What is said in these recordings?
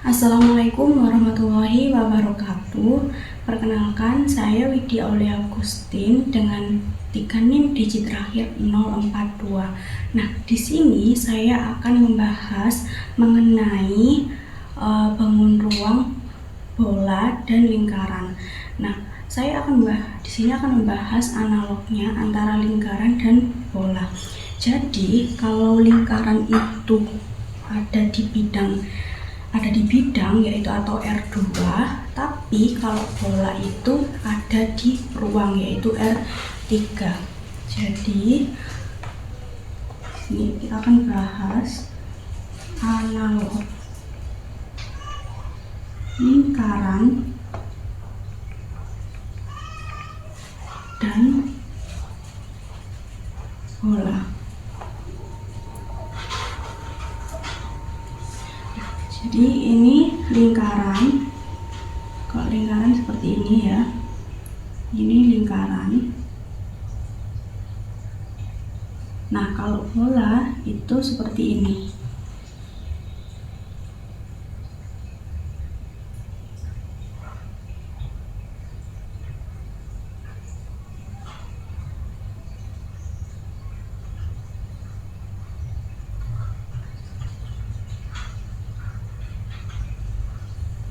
Assalamualaikum warahmatullahi wabarakatuh. Perkenalkan, saya Widya Aulia Agustin dengan NIM digit terakhir 042. Nah, di sini saya akan membahas mengenai bangun ruang, bola, dan lingkaran. Nah, saya akan membahas analognya antara lingkaran dan bola. Jadi, kalau lingkaran itu ada di bidang yaitu atau R2, tapi kalau bola itu ada di ruang yaitu R3. Jadi ini kita akan bahas analog lingkaran dan bola. Jadi ini lingkaran, kalau lingkaran seperti ini ya, ini lingkaran. Nah, kalau bola itu seperti ini.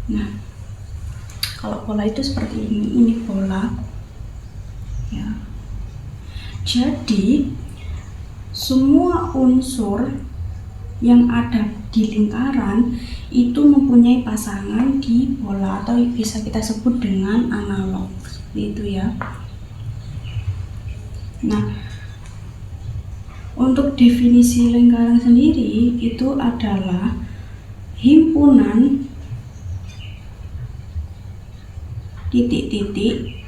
Nah, kalau bola itu seperti ini bola ya. Jadi semua unsur yang ada di lingkaran itu mempunyai pasangan di bola atau bisa kita sebut dengan analog, seperti itu ya. Nah, untuk definisi lingkaran sendiri itu adalah himpunan titik-titik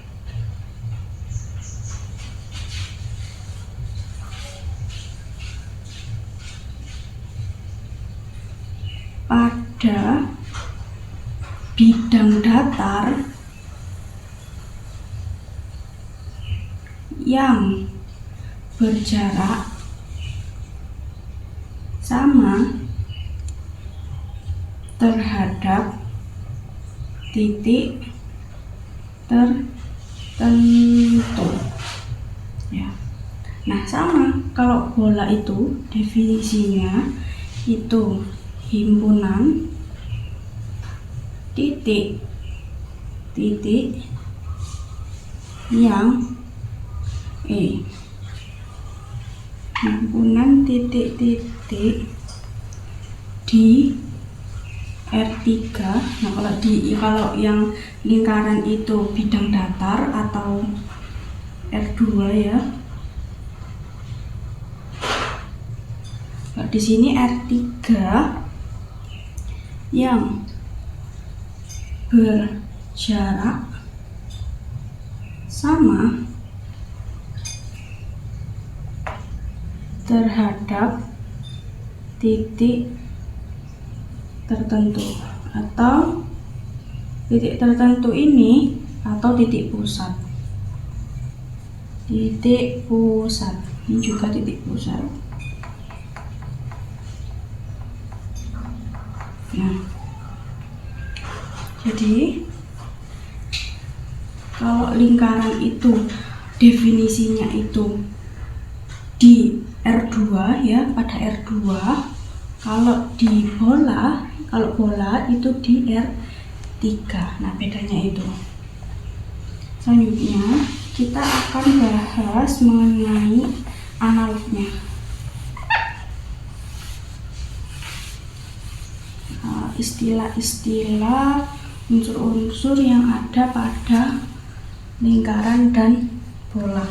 pada bidang datar yang berjarak sama terhadap titik tertentu ya. Nah, sama kalau bola itu definisinya itu himpunan titik-titik yang himpunan titik-titik di R3. Nah, kalau yang lingkaran itu bidang datar atau R2 ya. Nah, di sini R3 yang berjarak sama terhadap titik tertentu atau titik tertentu ini atau titik pusat. Titik pusat ini juga titik pusat. Nah, jadi kalau lingkaran itu definisinya itu di R2 ya, pada R2. Kalau bola itu di R3. Nah, bedanya itu. Selanjutnya kita akan bahas mengenai analognya. Istilah-istilah unsur-unsur yang ada pada lingkaran dan bola.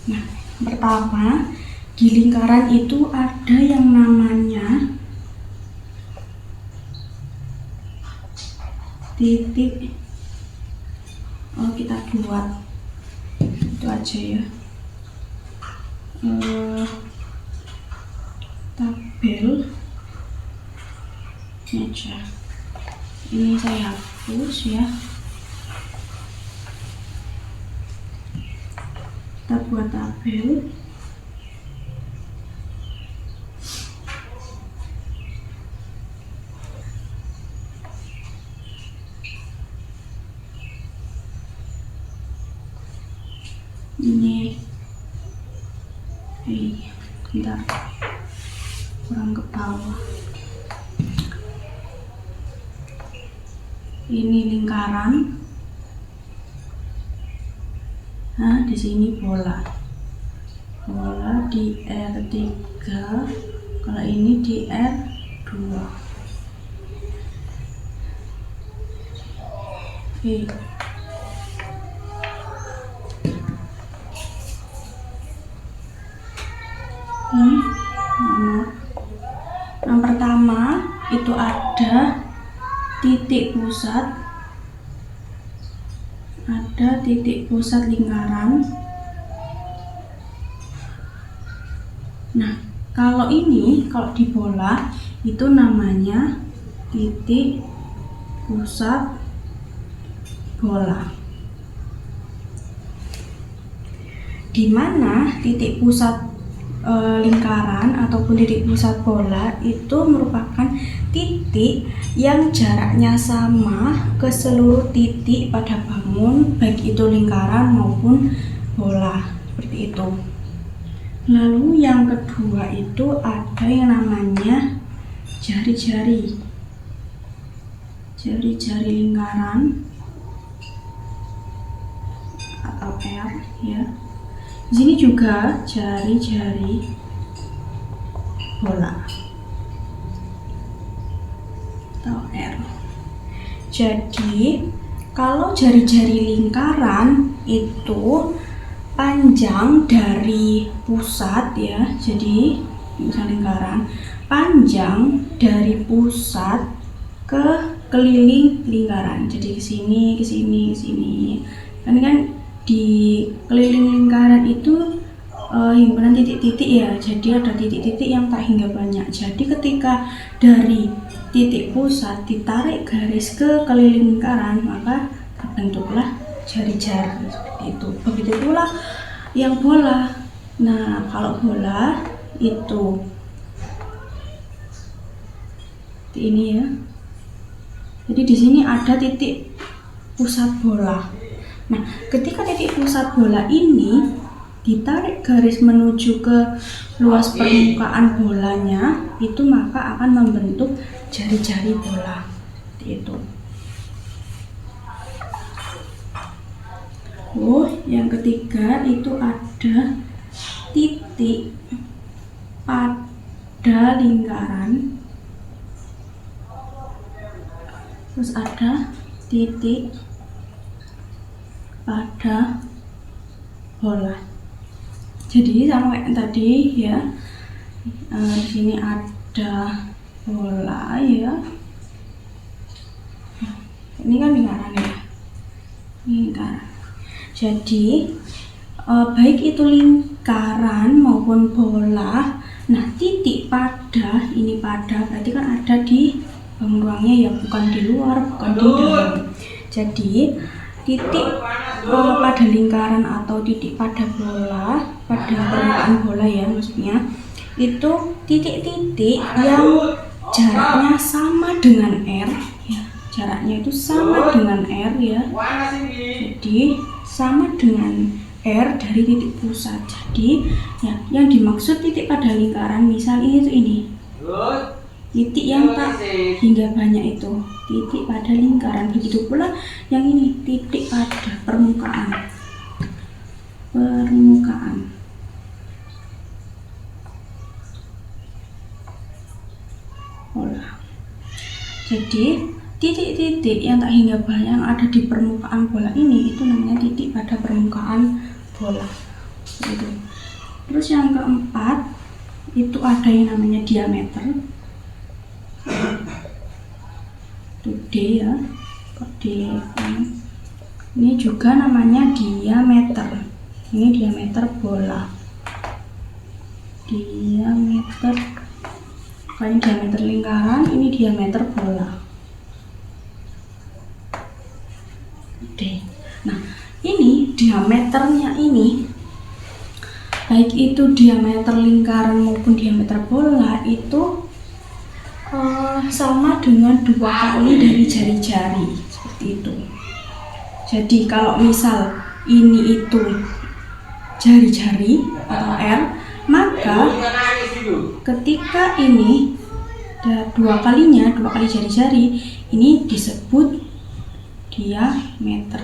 Nah, pertama, di lingkaran itu ada yang namanya titik. Kita buat itu aja ya, tabel aja. Ini saya hapus ya. Kita buat tabel. Ini bentar, kurang ke bawah. Ini lingkaran. Nah, di sini bola di R3, kalau ini di R2. Oke. Ini nomor yang pertama itu ada titik pusat lingkaran. Nah, kalau di bola itu namanya titik pusat bola. Di mana titik pusat lingkaran ataupun titik pusat bola itu merupakan titik yang jaraknya sama ke seluruh titik pada bangun, baik itu lingkaran maupun bola, seperti itu. Lalu yang kedua itu ada yang namanya jari-jari lingkaran atau R ya. Di sini juga jari-jari bola atau R. Jadi kalau jari-jari lingkaran itu panjang dari pusat ya, jadi misal lingkaran panjang dari pusat ke keliling lingkaran, jadi ke sini. Kan di keliling lingkaran itu himpunan titik-titik ya, jadi ada titik-titik yang tak hingga banyak. Jadi ketika dari titik pusat ditarik garis ke keliling lingkaran, maka terbentuklah jari-jari seperti itu. Begitu pula yang bola. Nah, kalau bola itu ini ya. Jadi di sini ada titik pusat bola. Nah, ketika titik pusat bola ini ditarik garis menuju ke luas permukaan bolanya, itu maka akan membentuk jari-jari bola. Seperti itu. Yang ketiga itu ada titik pada lingkaran, terus ada titik pada bola. Jadi sama kayak tadi ya, di sini ada bola ya. Ini kan lingkaran ya, lingkaran. Jadi baik itu lingkaran maupun bola. Nah, titik pada ini berarti kan ada di ruangnya ya, bukan di luar, bukan di dalam. Jadi titik pada lingkaran atau titik pada bola, pada permukaan bola ya maksudnya, itu titik-titik yang jaraknya sama dengan R ya, jaraknya itu sama dengan R ya. Jadi sama dengan R dari titik pusat. Jadi ya, yang dimaksud titik pada lingkaran misal ini titik yang tak hingga banyak itu titik pada lingkaran. Begitu pula yang ini titik pada permukaan bola. Jadi titik-titik yang tak hingga banyak yang ada di permukaan bola ini itu namanya titik pada permukaan bola. Gitu. Terus yang keempat itu ada yang namanya diameter. Itu D ya, D. Ini juga namanya diameter. Ini diameter bola. Diameter, ini diameter lingkaran, ini diameter bola. D. Nah, ini diameternya ini, baik itu diameter lingkaran maupun diameter bola itu sama dengan 2 kali dari jari-jari, seperti itu. Jadi kalau misal ini itu jari-jari atau R, maka ketika ini ada dua kali jari-jari, ini disebut diameter.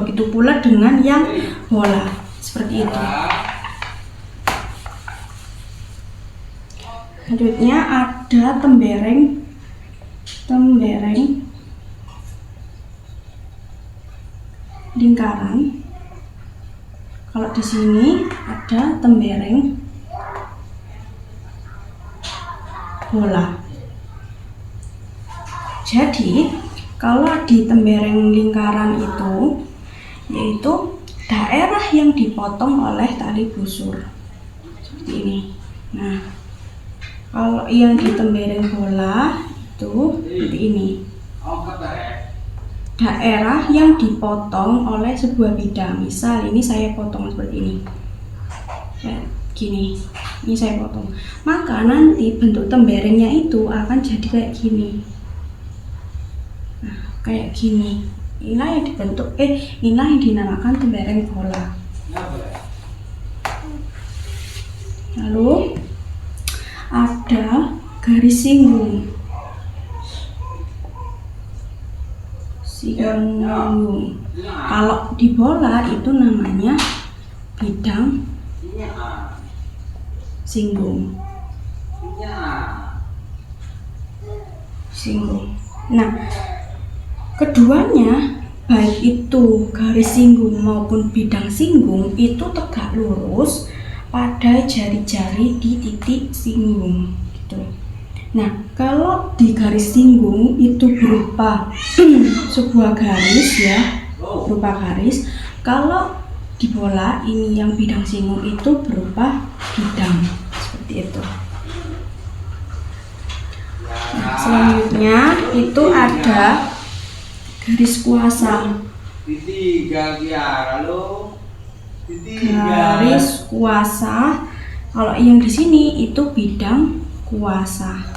Begitu pula dengan yang bola, seperti itu. Selanjutnya ada tembereng lingkaran. Kalau di sini ada tembereng bola. Jadi kalau di tembereng lingkaran itu yaitu daerah yang dipotong oleh tali busur seperti ini. Nah, kalau yang di tembereng bola itu seperti ini, daerah yang dipotong oleh sebuah bidang. Misal ini saya potong seperti ini, ya, gini, ini saya potong, maka nanti bentuk temberengnya itu akan jadi kayak gini. Nah, kayak gini. Inilah yang dibentuk, inilah yang dinamakan tembereng bola. Lalu ada garis singgung. Kalau di bola itu namanya bidang singgung. Nah, keduanya baik itu garis singgung maupun bidang singgung itu tegak lurus pada jari-jari di titik singgung gitu. Nah, kalau di garis singgung itu berupa sebuah garis ya, berupa garis. Kalau di bola ini yang bidang singgung itu berupa bidang, seperti itu. Nah, selanjutnya itu ada garis kuasa. Garis kuasa, kalau yang di sini itu bidang kuasa.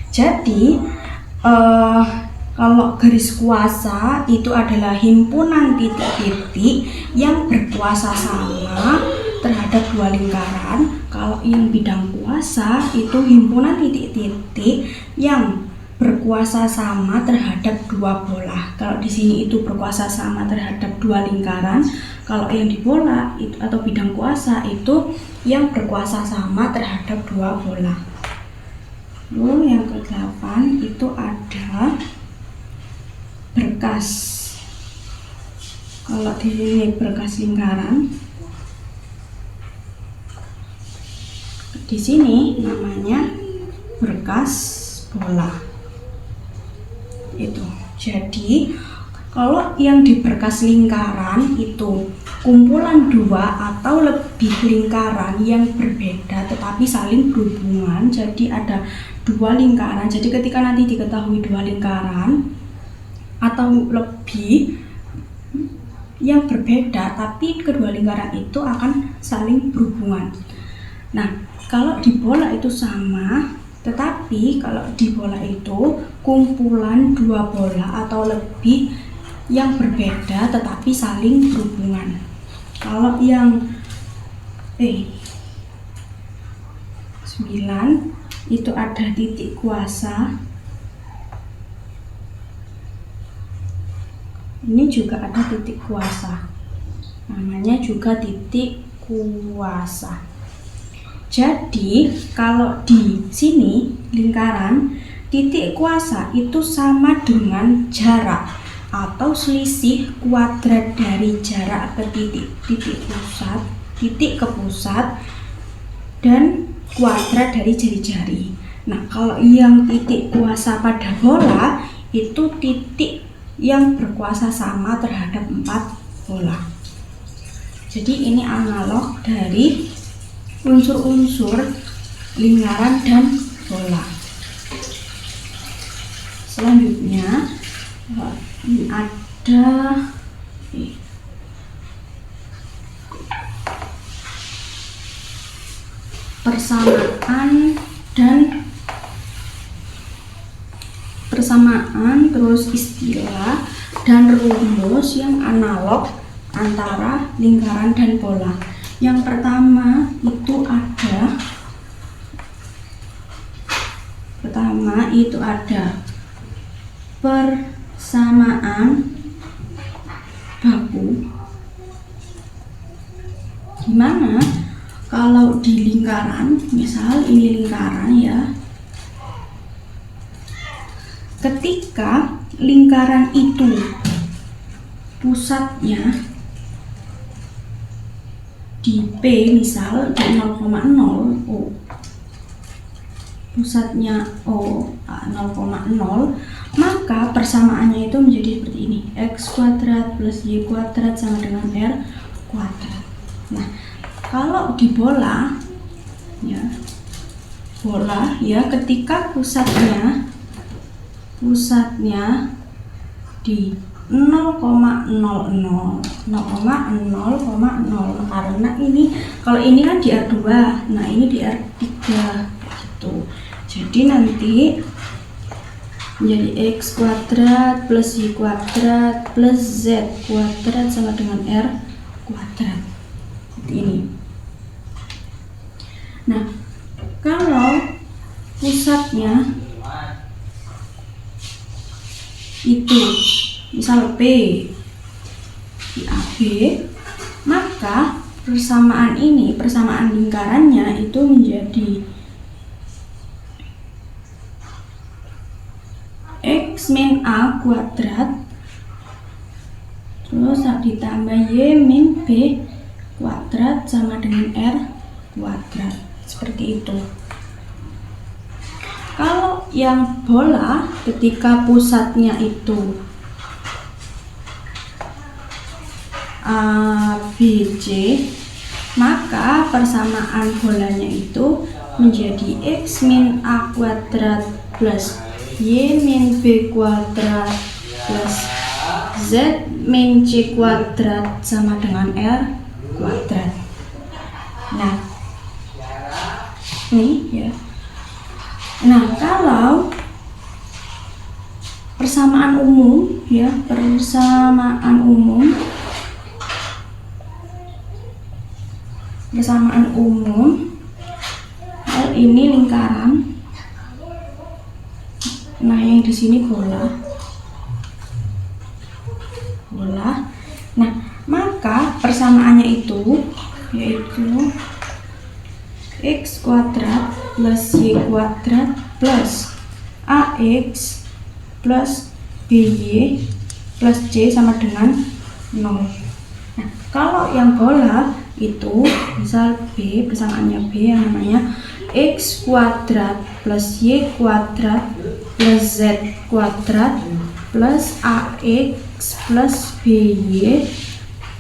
Jadi kalau garis kuasa itu adalah himpunan titik-titik yang berkuasa sama terhadap dua lingkaran. Kalau yang bidang kuasa itu himpunan titik-titik yang berkuasa sama terhadap dua bola. Kalau di sini itu berkuasa sama terhadap dua lingkaran. Kalau yang di bola itu atau bidang kuasa itu yang berkuasa sama terhadap dua bola. Lalu yang ke-8 itu ada berkas. Kalau di sini berkas lingkaran, di sini namanya berkas bola. Itu. Jadi kalau yang di berkas lingkaran itu kumpulan dua atau lebih lingkaran yang berbeda tetapi saling berhubungan, jadi ada dua lingkaran. Jadi ketika nanti diketahui dua lingkaran atau lebih yang berbeda tapi kedua lingkaran itu akan saling berhubungan. Nah, kalau di bola itu sama, tetapi kalau di bola itu kumpulan dua bola atau lebih yang berbeda tetapi saling berhubungan. Kalau yang 9 itu ada titik kuasa. Ini juga ada titik kuasa. Namanya juga titik kuasa. Jadi kalau di sini lingkaran, titik kuasa itu sama dengan jarak atau selisih kuadrat dari jarak ke titik ke pusat dan kuadrat dari jari-jari. Nah, kalau yang titik kuasa pada bola itu titik yang berkuasa sama terhadap 4 bola. Jadi ini analog dari unsur-unsur lingkaran dan bola. Selanjutnya ada persamaan terus istilah dan rumus yang analog antara lingkaran dan bola. Yang pertama itu ada persamaan baku, dimana kalau di lingkaran, misal ini lingkaran ya, ketika lingkaran itu pusatnya di P, misal di 0,0, pusatnya O 0,0, maka persamaannya itu menjadi seperti ini, x kuadrat plus y kuadrat sama dengan r kuadrat. Nah, kalau di bola ya, ketika pusatnya di 0,00, karena ini, kalau ini kan di R2, nah ini di R3 gitu. Jadi nanti menjadi x kuadrat plus y kuadrat plus z kuadrat sama dengan r kuadrat, seperti ini. Nah, kalau pusatnya itu misal P di AB, maka persamaan lingkarannya itu menjadi x min A kuadrat terus ditambah y min B kuadrat sama dengan r kuadrat, seperti itu. Kalau yang bola, ketika pusatnya itu ABC, maka persamaan bolanya itu menjadi x min A kuadrat plus y min B kuadrat plus z min C kuadrat sama dengan r kuadrat. Nah, ini ya. Nah, kalau persamaan umum ya, persamaan umum ini lingkaran, nah yang di sini bola. Nah, maka persamaannya itu yaitu x kuadrat plus y kuadrat plus ax plus by plus c sama dengan 0. Nah, kalau yang bola itu misal B, persamaannya B yang namanya x kuadrat plus y kuadrat plus z kuadrat plus ax plus by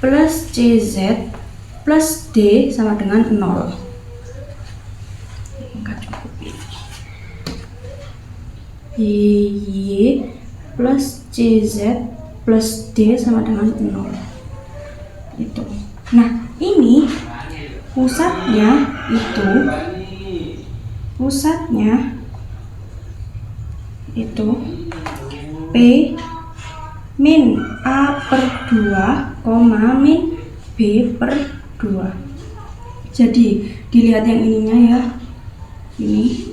plus cz plus d sama dengan 0. Y plus cz plus d sama dengan 0 itu. Nah, ini pusatnya itu P min A per 2, min B per 2. Jadi dilihat yang ininya ya, ini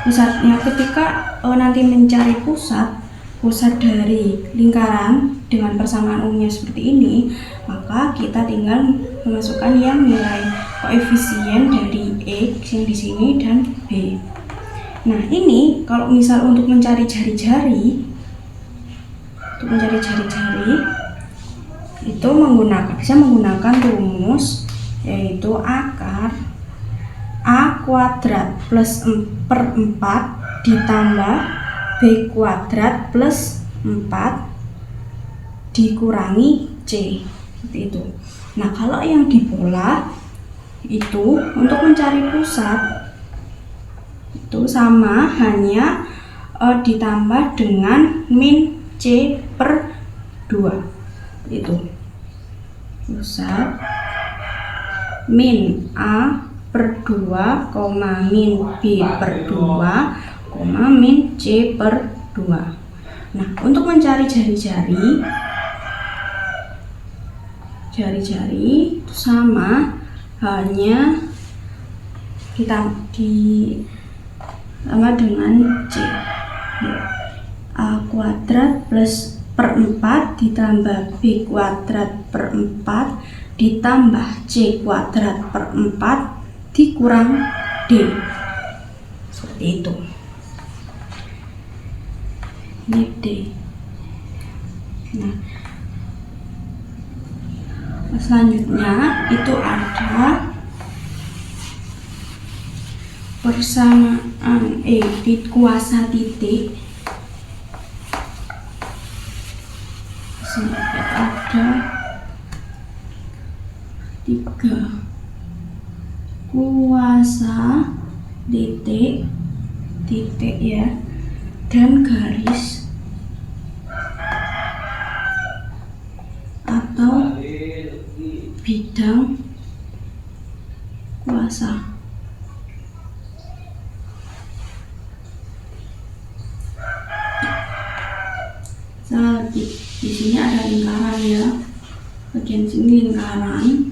pusatnya. Ketika nanti mencari pusat dari lingkaran dengan persamaan umumnya seperti ini, maka kita tinggal memasukkan yang nilai koefisien dari X yang di sini dan B. Nah, ini kalau misal untuk mencari jari-jari, itu bisa menggunakan rumus, yaitu akar A kuadrat plus 4 ditambah B kuadrat plus 4 dikurangi C, seperti itu. Nah, kalau yang di bola itu untuk mencari pusat itu sama, hanya ditambah dengan min C per 2, itu pusat min A per 2, min B per 2, min C per 2. Nah, untuk mencari jari-jari itu sama halnya sama dengan C. A kuadrat plus per 4 ditambah B kuadrat per 4 ditambah C kuadrat per 4 dikurang D. Seperti itu. Ini D. Nah, selanjutnya itu ada persamaan di kuasa titik. Ada 3 kuasa titik ya, dan garis atau bidang kuasa. Di sini ada lingkaran ya, bagian sini lingkaran.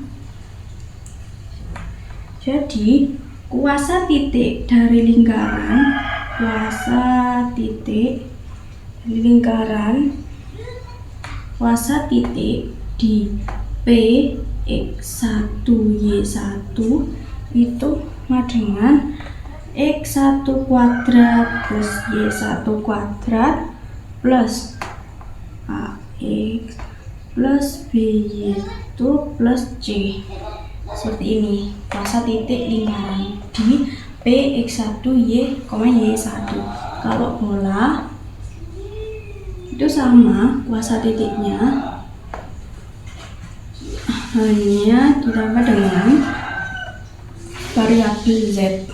Jadi kuasa titik dari lingkaran, kuasa titik di P X1 Y1 itu sama dengan X1 kuadrat plus Y1 kuadrat plus AX plus BY1 plus C. Seperti ini kuasa titik lingkaran di P X1 Y, Y1. Kalau bola itu sama kuasa titiknya, hanya ditambah dengan variabel Z.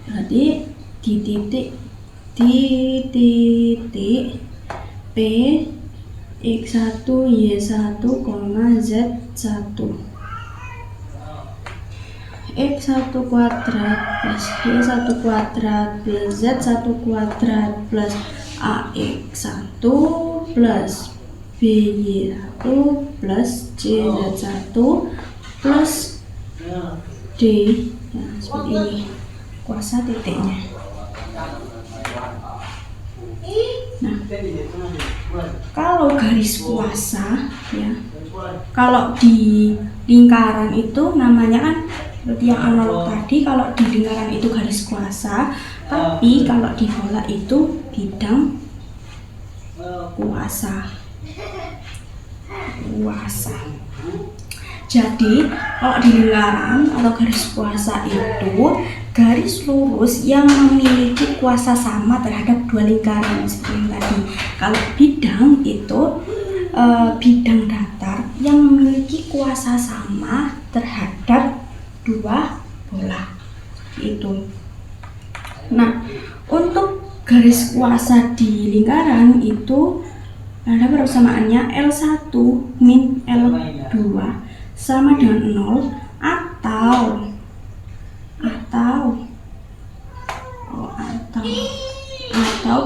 Jadi di titik P X1 Y1, Z1. X1 kuadrat plus Y1 kuadrat plus Z1 kuadrat plus AX1 plus BY1 plus CZ1 plus D. Nah, seperti ini kuasa titiknya. Nah, kalau garis kuasa ya, kalau di lingkaran itu namanya kan seperti yang analog tadi, kalau di lingkaran itu garis kuasa, tapi kalau di bola itu bidang kuasa. Jadi kalau di lingkaran atau garis kuasa itu garis lurus yang memiliki kuasa sama terhadap dua lingkaran seperti tadi. Kalau bidang itu bidang datar yang memiliki kuasa sama terhadap dua bola itu. Nah, untuk garis kuasa di lingkaran itu ada persamaannya L1 min L2 sama dengan 0 atau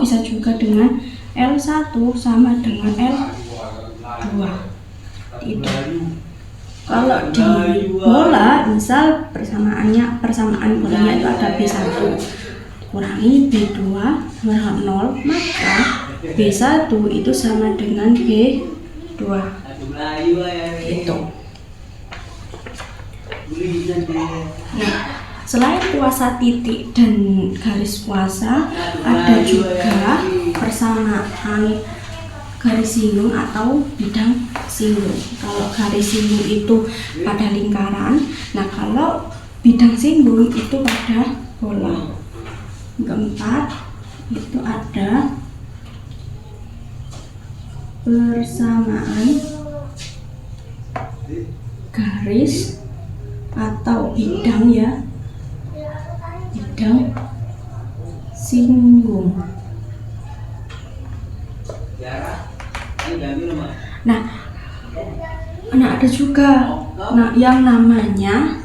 bisa juga dengan L1 sama dengan L2 itu. Kalau di bola misal persamaan bolanya itu ada B1 kurangi B2 sama dengan 0, maka B1 itu sama dengan B2 itu. Nah, selain kuasa titik dan garis kuasa, ada juga persamaan garis singgung atau bidang singgung. Kalau garis singgung itu pada lingkaran, nah kalau bidang singgung itu pada bola. Keempat itu ada persamaan garis atau bidang ya, bidang singgung. Nah, ada juga yang namanya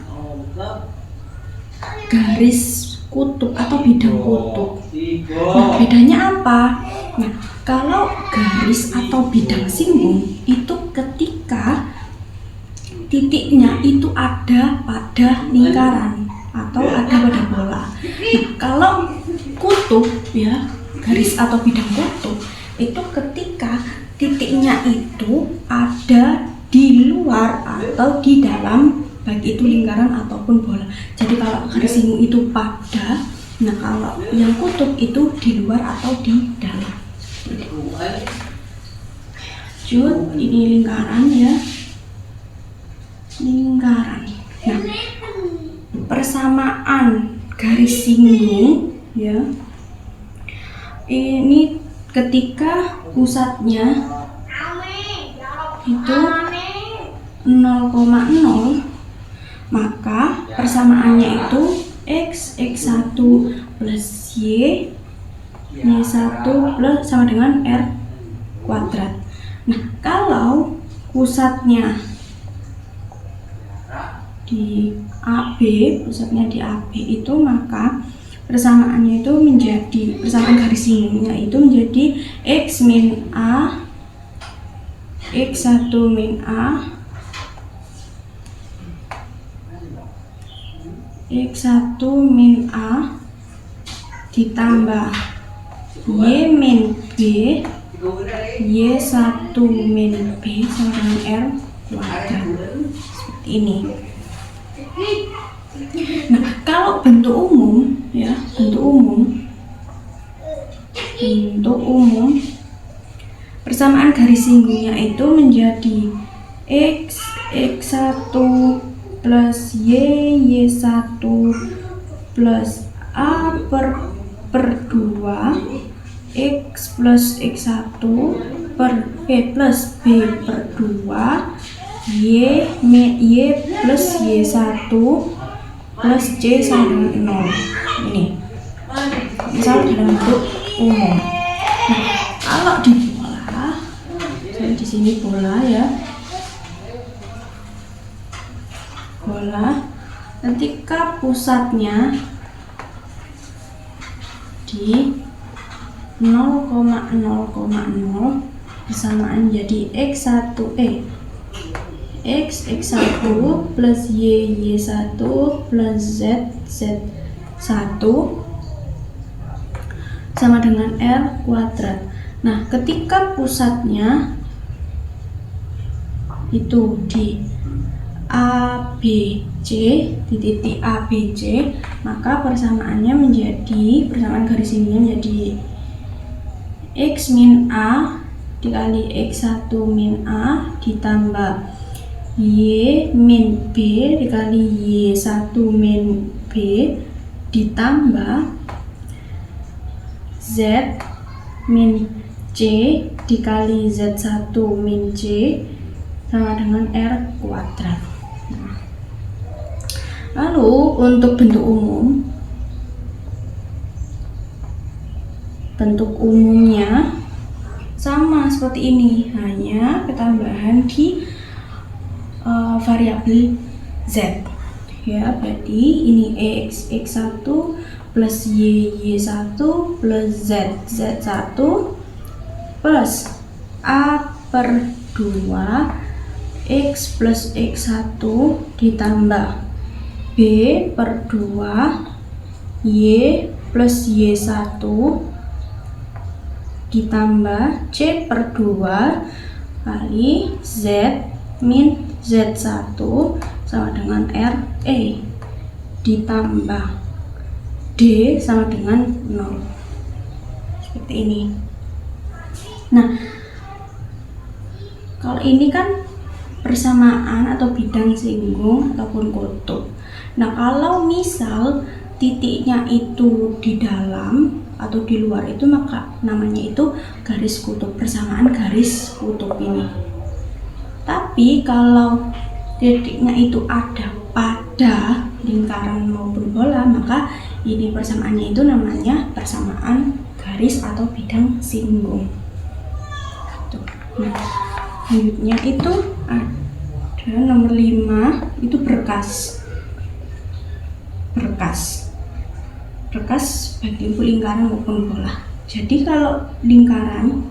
garis kutub atau bidang kutub. Nah, bedanya apa? Nah, kalau garis atau bidang singgung itu ketika titiknya itu ada pada lingkaran atau ada pada bola. Nah, kalau kutub ya, garis atau bidang kutub itu ketika titiknya itu ada di luar atau di dalam, baik itu lingkaran ataupun bola. Jadi kalau garis singgung itu pada, nah kalau yang kutub itu di luar atau di dalam. Lanjut, ini lingkaran ya, lingkaran. Nah, persamaan garis singgung ya, ini ketika pusatnya itu 0,0, maka persamaannya itu x1 plus y1 plus sama dengan r kuadrat. Nah, kalau pusatnya di AB, itu maka persamaannya itu menjadi, persamaan garis singgungnya itu menjadi x min a, x1 min a, x1 min a ditambah y min b, y1 min b sama dengan r kuadrat. Seperti ini. Nah, kalau bentuk umum ya, bentuk umum persamaan garis singgungnya itu menjadi x1 plus y1 plus a per 2 x plus x1 per plus b per 2 y plus y1 plus c sama dengan 0. Ini misal dalam bentuk umum. Nah, kalau di bola, saya di sini bola ya, bola ketika pusatnya di 0,0,0 persamaan jadi x1 x1 plus y1 plus z1 sama dengan r kuadrat. Nah, ketika pusatnya itu di ABC, di titik ABC, maka persamaannya menjadi, persamaan garis singgungnya menjadi x min a dikali x1 min a ditambah y min b dikali y1 min b ditambah z min c dikali z1 min c sama dengan r kuadrat. Lalu untuk bentuk umumnya sama seperti ini, hanya ketambahan di variabel z ya, berarti ini x1 plus y1 plus z1 plus a per 2 x plus x1 ditambah b per 2 y plus y1 ditambah c per 2 kali z min z1 sama dengan r ditambah d sama dengan 0. Seperti ini. Nah, kalau ini kan persamaan atau bidang singgung ataupun kutub. Nah, kalau misal titiknya itu di dalam atau di luar itu, maka namanya itu garis kutub, persamaan garis kutub ini. Tapi kalau titiknya itu ada pada lingkaran maupun bola, maka ini persamaannya itu namanya persamaan garis atau bidang singgung. Nah, selanjutnya itu ada nomor 5, itu berkas baik itu lingkaran maupun bola. Jadi kalau lingkaran,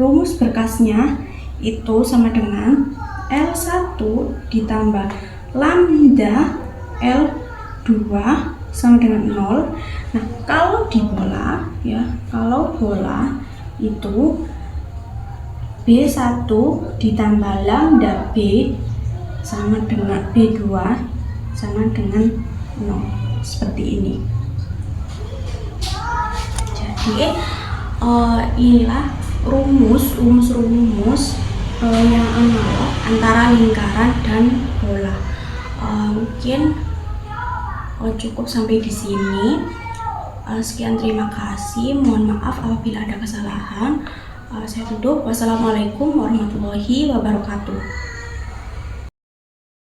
rumus berkasnya itu sama dengan L1 ditambah lambda L2 sama dengan 0. Nah, kalau di bola ya, kalau bola itu B1 ditambah lambda B sama dengan B2 sama dengan 0, seperti ini. Jadi inilah rumus yang analog antara lingkaran dan bola. Mungkin cukup sampai di sini. Sekian, terima kasih. Mohon maaf apabila ada kesalahan. Saya tutup. Wassalamualaikum warahmatullahi wabarakatuh.